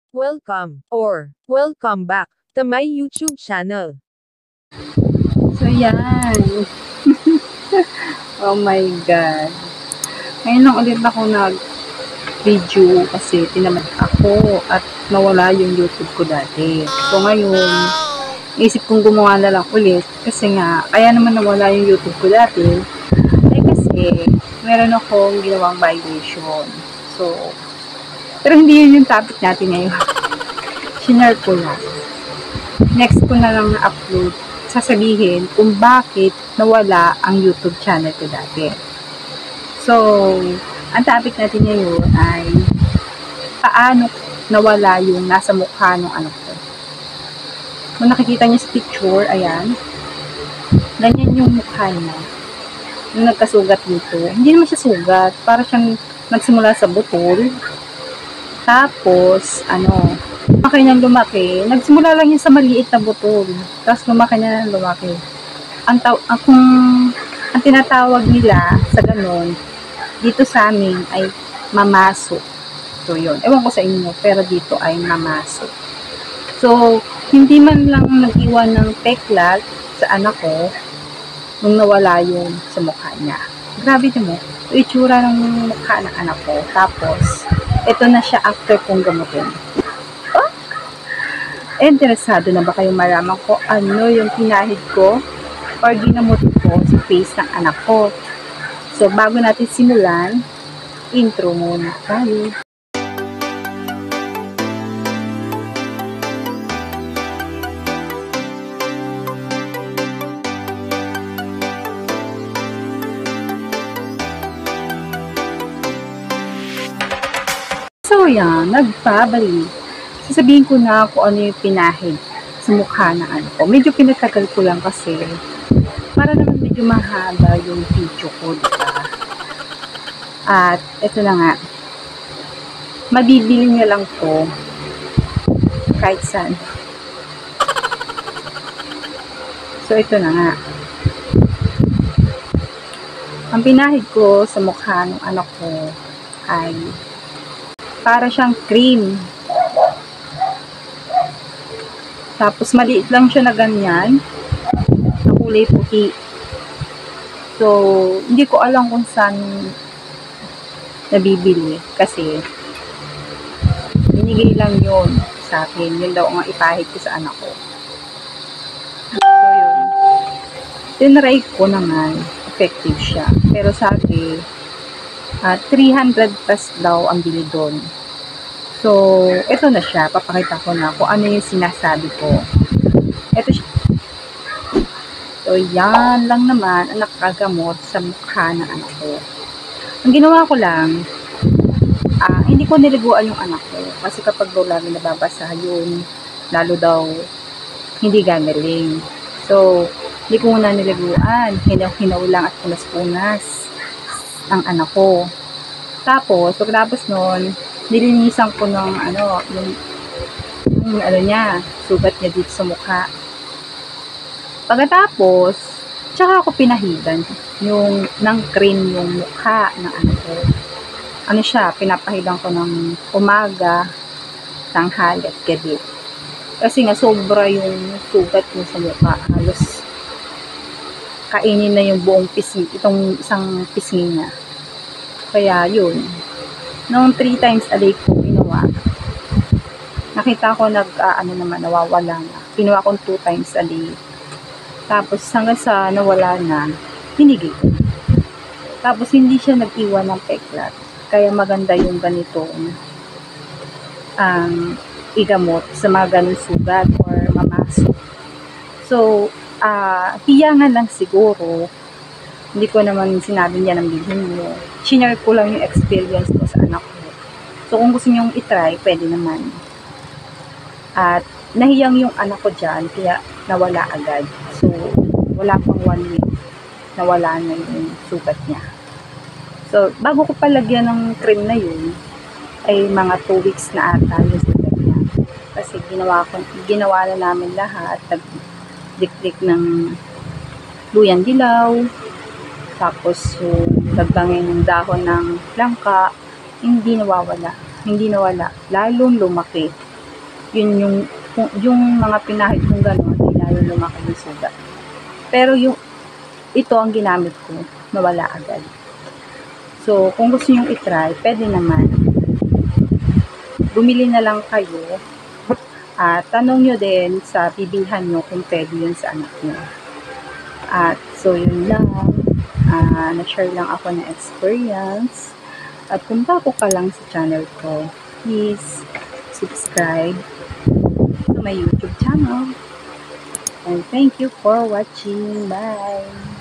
Welcome or welcome back to my YouTube channel. So, yan. Oh my God. Ngayon lang ulit ako nag-video kasi tinamad ako at nawala yung YouTube ko dati. So, ngayon, isip kong gumawa na lang ulit kasi nga, kaya naman nawala yung YouTube ko dati kasi meron akong ginawang violation. So, pero hindi yun yung topic natin ngayon. Shinare ko lang. Next ko na lang na-upload, sasabihin kung bakit nawala ang YouTube channel ko dati. So, ang topic natin ngayon ay paano nawala yung nasa mukha ng anak ko. Kung nakikita niyo sa picture, ayan, ganyan yung mukha niya. Yung nagkasugat dito. Hindi naman siya sugat. Para siyang nagsimula sa butol. Tapos, lumaki niyang lumaki. Nagsimula lang yun sa maliit na butol. Tapos lumaki niya ng lumaki. Ang tinatawag nila sa ganon, dito sa amin ay mamaso. So, yun. Ewan ko sa inyo, pero dito ay mamaso. So, hindi man lang nag-iwan ng peklat sa anak ko nung nawala yun sa mukha niya. Grabe din mo. Itsura ng mukha ng anak ko. Tapos, ito na siya after kong gamutin. Oh? Interesado na ba kayo malaman ko ano yung pinahid ko or ginamot ko sa face ng anak ko? So, bago natin simulan, intro muna tayo. So, yan, nagpabalik. Sasabihin ko na kung ano yung pinahid sa mukha ng anak ko. Medyo pinatagal ko lang kasi para naman medyo mahaba yung video ko, diba? At ito na nga, mabibili niyo lang to kahit saan. So, ito na nga. Ang pinahid ko sa mukha ng anak ko ay para siyang cream. Tapos maliit lang siya na ganyan, na kulay puti. So, hindi ko alam kung saan nabibili kasi binigay lang yun sa akin. Yun daw ang ipahid ko sa anak ko. So, yun. Tinry ko naman, effective siya. Pero sabi, 300 plus daw ang bili doon. So, ito na siya. Papakita ko na kung ano yung sinasabi ko. Ito siya. So, yan lang naman ang nakagamot sa mukha ng anak ko. Ang ginawa ko lang, hindi ko niliguan yung anak ko. Kasi kapag daw lagi nababasa yun, lalo daw hindi gagaling. So, hindi ko muna niliguan. Hinaw lang at punas-punas ang anak ko. Tapos, pagkatapos nun, nilinisan ko ng yung niya, sugat niya dito sa mukha. Pagkatapos, tsaka ako pinahidan ng cream yung mukha ng anak ko. Pinapahidan ko ng umaga, tanghali at gabi. Kasi nga, sobra yung sugat niya sa mukha. Halos kainin na yung buong pisngi, itong isang pisngi niya. Kaya yun, noong 3 times a day ko ginawa, nakita ko nawawala na. Ginawa ko 2 times a day. Tapos hanggang sa nawala na, hinigil ko. Tapos hindi siya nag-iwan ng peklat. Kaya maganda yung ganitong igamot sa mga ganung sugat or mamasok. So, hiyangan lang siguro. Hindi ko naman sinabi niya ng bilhin mo. Shinare ko lang yung experience ko sa anak ko. So, kung gusto niyong itry, pwede naman. At nahiyang yung anak ko dyan, kaya nawala agad. So, wala pang 1 week, nawala na yung sugat niya. So, bago ko palagyan ng cream na yun, ay mga 2 weeks na ata yung sugat niya. Kasi ginawa na namin lahat. Nagdikdik ng luyang dilaw, tapos yung dagdangin ng dahon ng langka, hindi nawala, lalong lumaki yung mga pinahid kong gano'n, hindi lalo lumaki yung sugat. Pero ito ang ginamit ko, nawala agad. So, kung gusto nyo i-try, pwede naman. Bumili na lang kayo. At tanong nyo din sa bibilhan nyo kung pwede yun sa anak nyo. At so, yun lang. Na-share lang ako ng experience. At kung bago ka lang sa channel ko, please subscribe to my YouTube channel. And thank you for watching. Bye!